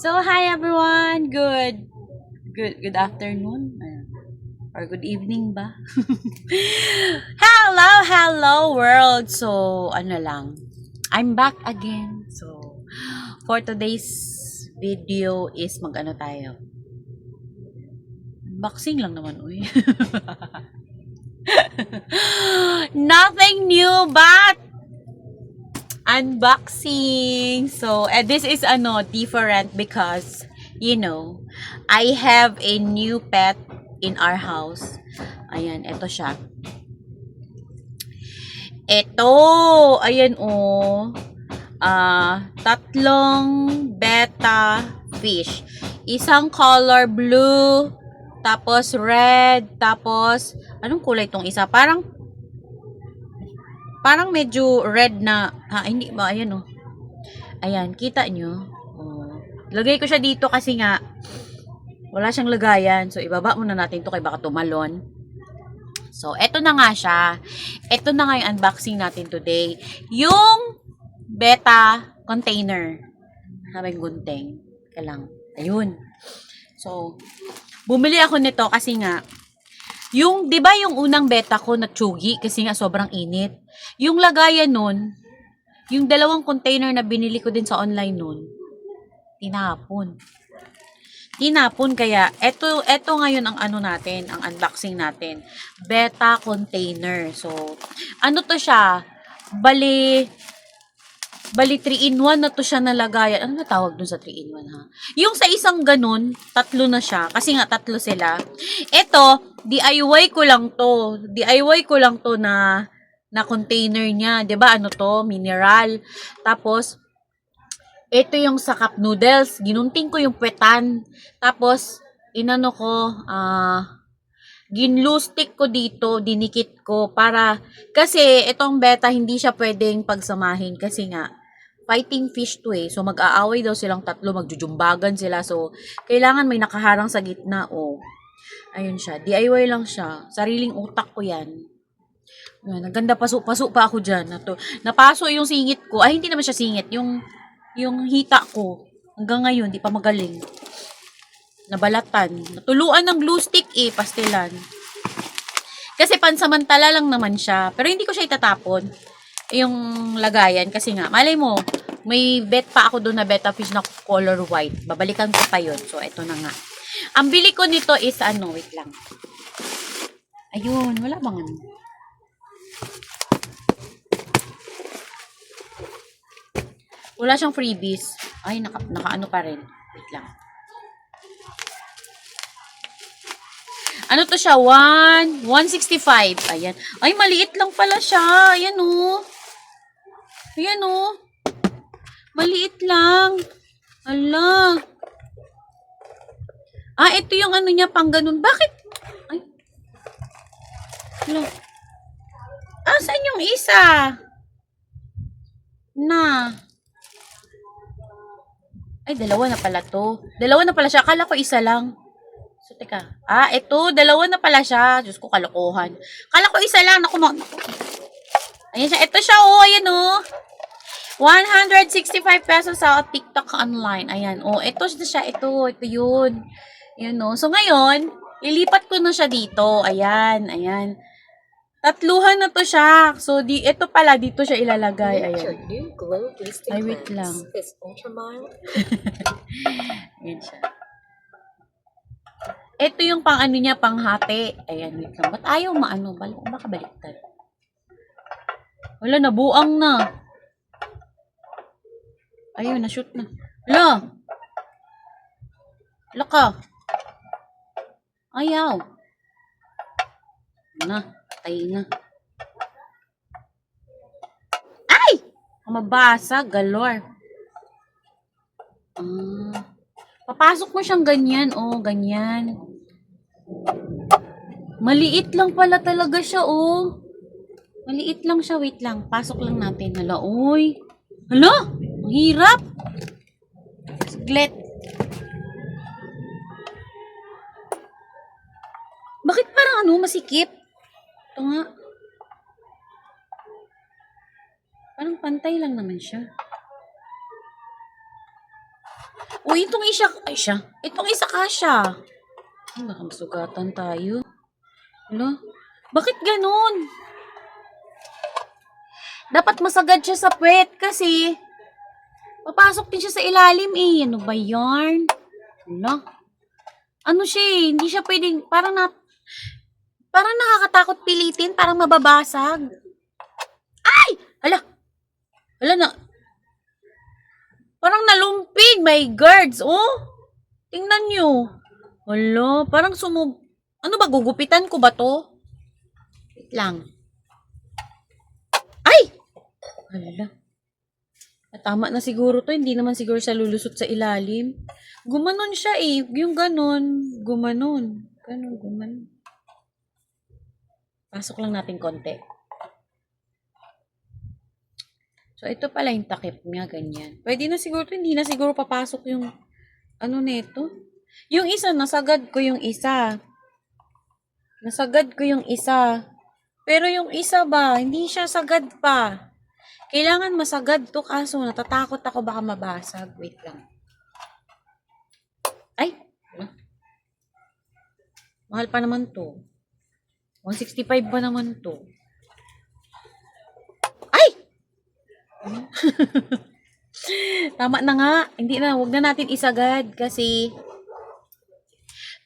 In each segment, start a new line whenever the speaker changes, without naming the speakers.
So hi everyone. Good afternoon or good evening ba? Hello world. So ano lang. I'm back again. So for today's video is mag-ano tayo. Unboxing lang naman uy. Nothing new but unboxing. So, this is different because I have a new pet in our house. Ayan, ito siya. Ito, ayan tatlong betta fish. Isang color blue, tapos red, tapos anong kulay itong isa? Parang medyo red na, hindi ba, ayan Ayan, kita nyo. Lagay ko siya dito kasi nga, wala siyang lagayan. So, ibaba muna natin to kay baka tumalon. So, eto na nga siya. Eto na nga yung unboxing natin today. Yung betta container. Sabing gunting. Kaya lang. Ayun. So, bumili ako nito kasi nga, di ba yung unang betta ko na tsugi kasi nga sobrang init. Yung lagayan nun, yung dalawang container na binili ko din sa online nun, tinapon. Kaya eto ngayon ang natin, ang unboxing natin. Betta container. So, ano to siya? Bali 3-in-1 na to siya na lagayan. Ano na tawag dun sa 3-in-1 ha? Yung sa isang ganun, tatlo na siya. Kasi nga tatlo sila. Ito, DIY ko lang to. DIY ko lang to na container niya. 'Di ba ano to? Mineral. Tapos, ito yung sa cup noodles. Ginunting ko yung puwetan. Tapos, inano ko, ginlustik ko dito, dinikit ko para, kasi itong beta hindi siya pwedeng pagsamahin kasi nga, fighting fish to So, mag-aaway daw silang tatlo, magjujumbagan sila. So, kailangan may nakaharang sa gitna. Ayun siya. DIY lang siya. Sariling utak ko yan. Ang ganda, paso-paso pa ako dyan. Napaso yung singit ko. Ay, hindi naman siya singit. Yung hita ko. Hanggang ngayon, di pa magaling. Nabalatan. Natuluan ng glue stick pastelan. Kasi pansamantala lang naman siya. Pero hindi ko siya itatapon. Yung lagayan. Kasi nga, malay mo, may bet pa ako doon na betta fish na color white. Babalikan ko pa yun. So, eto na nga. Ang bili ko nito is wait lang. Ayun, wala bang ano? Wala siyang freebies. Ay, naka-ano pa rin. Wait lang. Ano to siya? 165. Ayan. Ay, maliit lang pala siya. Ayan Ayan Maliit lang. Ala. Ito yung ano niya pang ganun. Bakit? Ay. Ala. Saan yung isa? Ay, dalawa na pala to. Dalawa na pala siya. Akala ko isa lang. So, teka. Ito. Dalawa na pala siya. Diyos ko, kalokohan. Akala ko isa lang. Naku. Ayan siya. Ito siya, Ayan 165 pesos sa TikTok online. Ayan. Ito siya. Ito yun. Ayan So, ngayon, ilipat ko na siya dito. Ayan. Tatluhan na to siya. So, ito pala, dito siya ilalagay. Ayan. Ay, wait lang. Ayan siya. Ito yung pang niya, pang hati. Ayan, wait lang. Ba't ayaw maano? Baka baliktad. Wala, nabuang na. Ayun, na-shoot na. Wala ka. Ayaw. Patay na. Ay! Mabasa, galor. Papasok mo siyang ganyan. Ganyan. Maliit lang pala talaga siya, Maliit lang siya. Wait lang. Pasok lang natin. Hala, ang hirap. Saglit. Bakit parang masikip? Ito nga. Parang pantay lang naman siya. Uy, itong isa, ay siya. Itong isa kasya. Ay, baka masugatan tayo. Ano? Bakit ganun? Dapat masagad siya sa puwet kasi papasok din siya sa ilalim eh. Ano ba yarn? Ano? Ano siya eh, hindi siya pwedeng, parang nakakatakot pilitin, parang mababasag. Ay! Hala! Hala na, parang nalumpig, my guards, oh! Tingnan nyo. Hala, parang ano ba, gugupitan ko ba to? Wait lang. Ay! Hala. Tama na siguro to, hindi naman siguro siya lulusot sa ilalim. Gumanon siya eh, yung ganon, gumanon. Ganon, gumanon. Pasok lang natin konti. So, ito pala yung takip niya, ganyan. Pwede na siguro to, hindi na siguro papasok yung, ano nito. Yung isa, nasagad ko yung isa. Nasagad ko yung isa. Pero yung isa ba, hindi siya sagad pa. Kailangan masagad to kaso natatakot ako baka mabasag. Wait lang. Ay! Mahal pa naman to. 165 ba naman to? Ay! Tama na nga. Hindi na, wag na natin isagad kasi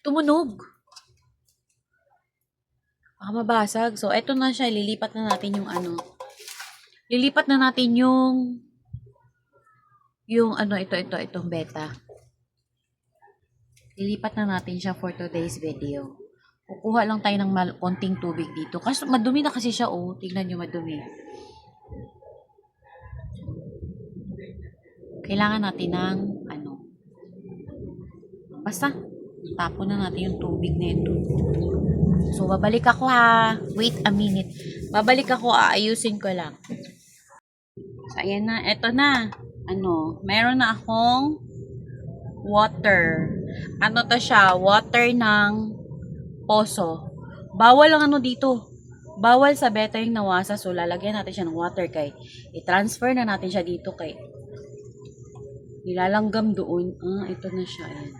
tumunog. Baka mabasag. So, eto na siya. Lilipat na natin yung ano. Lilipat na natin yung ano, itong beta. Lilipat na natin siya for today's video. Kukuha lang tayo ng konting tubig dito. Kasi madumi na kasi siya, oh. Tingnan nyo, madumi. Kailangan natin ng, ano, basta, tapon na natin yung tubig na ito. So, babalik ako ha. Wait a minute. Babalik ako, aayusin ko lang. So, ayan na. Eto na. Ano, meron na akong water. Ano to siya? Water ng poso. Bawal ang ano dito. Bawal sa beta yung nawasa. So, lalagyan natin siya ng water kay i-transfer na natin siya dito kay nilalanggam doon. Ito na siya. Ayan.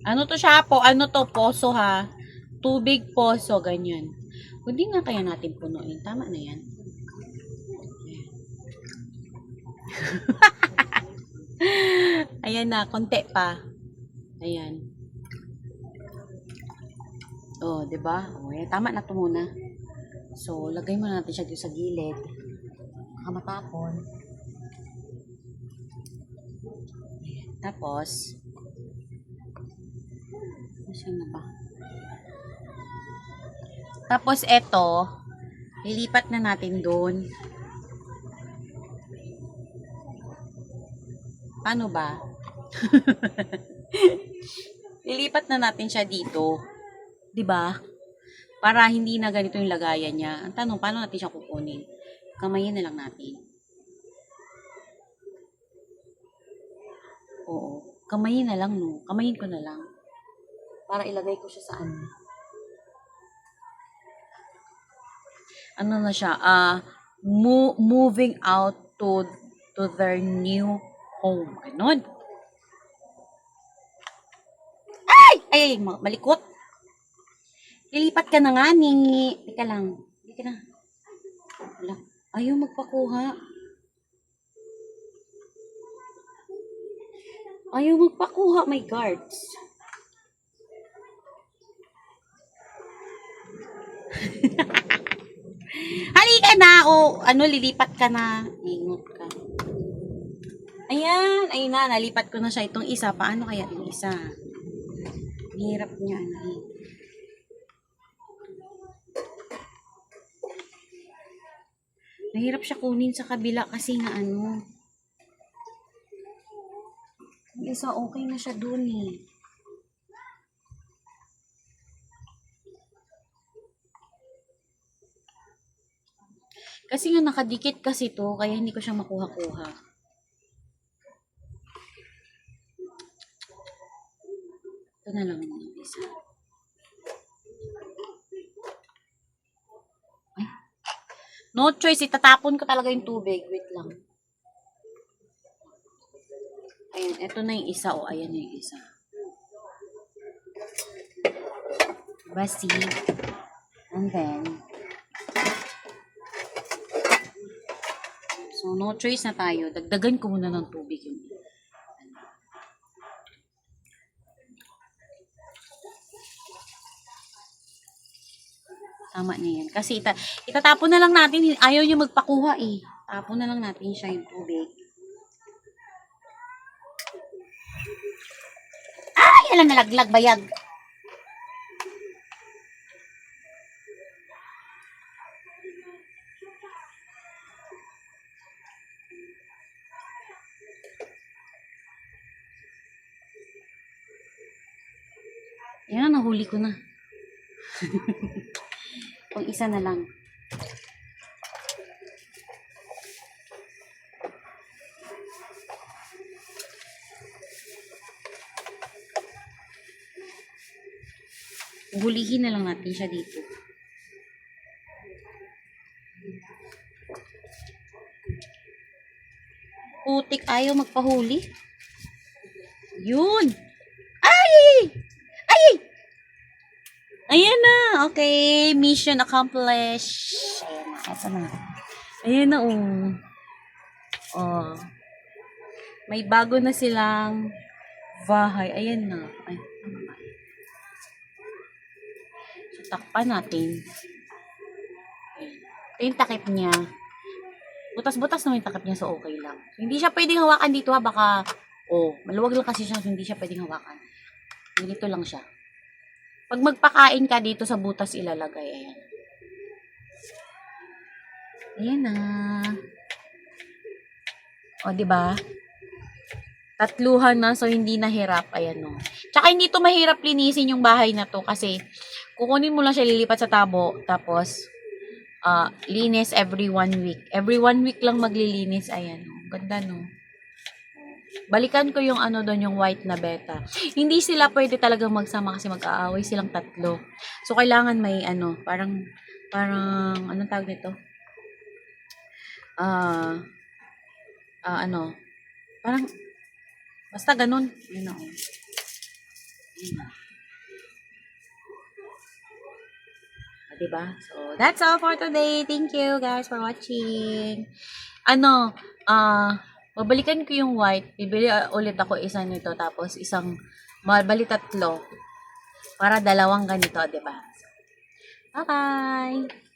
Ano to siya po? Ano to? Poso ha? Tubig poso. Ganyan. Hindi nga kaya natin punuin. Tama na yan. Ayan na. Konti pa. Ayan. Oh, 'di ba? Oh, ayan, tama na 'to muna. So, lagay muna natin siya dito sa gilid. Baka matapon. Ayan. Tapos, saan na ba? Tapos, eto, lilipat na natin doon. Paano ba? Lilipat na natin siya dito. 'Di ba? Para hindi na ganito yung lagayan niya. Ang tanong, paano natin siya kukunin? Kamayin na lang natin. Oo. Kamayin na lang, no? Kamayin ko na lang. Para ilagay ko siya sa ano. Ano na siya? Moving out to their new home. Ganon. Ay, malikot. Lilipat ka na nga, ni. Teka lang. Teka na. Wala. Ayaw magpakuha. Ayaw magpakuha, my guards. Halika na, o lilipat ka na. Ingot ka. Ayan, ayun na, nalipat ko na siya. Itong isa, paano kaya itong isa? Hirap niya, Nahirap siya kunin sa kabila kasi nga ano. Yung isa, okay na siya dun eh. Kasi nga nakadikit kasi to, kaya hindi ko siya makuha-kuha. Ito na lang yung isa. Ay. No choice, itatapon ko talaga yung tubig. Wait lang. Ito na yung isa. O, ayan na yung isa. Basi. And then, so, no choice na tayo. Dagdagan ko muna ng tubig yun. Tama na yan. Kasi itatapon na lang natin. Ayaw niya magpakuha eh. Tapon na lang natin siya yung tubig. Yan lang nalaglag bayag. Yan na, nahuli ko na. Pang isa na lang. Hulihin na lang natin siya dito. Putik, ayaw magpahuli. Yun! Ay! Ay! Ayan na! Okay, mission accomplished. Ayan na, ito na. Ayan na, oh. Oh. May bago na silang bahay. Ayan na. Ay, so, takpan natin. Ito yung takip niya. Butas-butas naman yung takip niya, so okay lang. So, hindi siya pwedeng hawakan dito ha, baka, maluwag lang kasi siya, so hindi siya pwedeng hawakan. Dito lang siya. Pag magpakain ka dito sa butas ilalagay, ayan. Ayan na. O, diba? Tatluhan na, so hindi nahirap, ayan o. Tsaka hindi to mahirap linisin yung bahay na to, kasi kukunin mo lang siya, lilipat sa tabo, tapos, linis every 1 week. Every 1 week lang maglilinis. Ayan. Ganda, no? Balikan ko yung ano doon, yung white na beta. Hindi sila pwede talagang magsama kasi mag-aaway silang tatlo. So, kailangan may ano, parang, anong tawag nito? Ano, parang, basta ganun. Yun ako. Diba? So, that's all for today. Thank you guys for watching. Ano, babalikan ko yung white. Bibili ulit ako isa nito. Tapos isang, bali tatlo. Para dalawang ganito, diba? Bye-bye!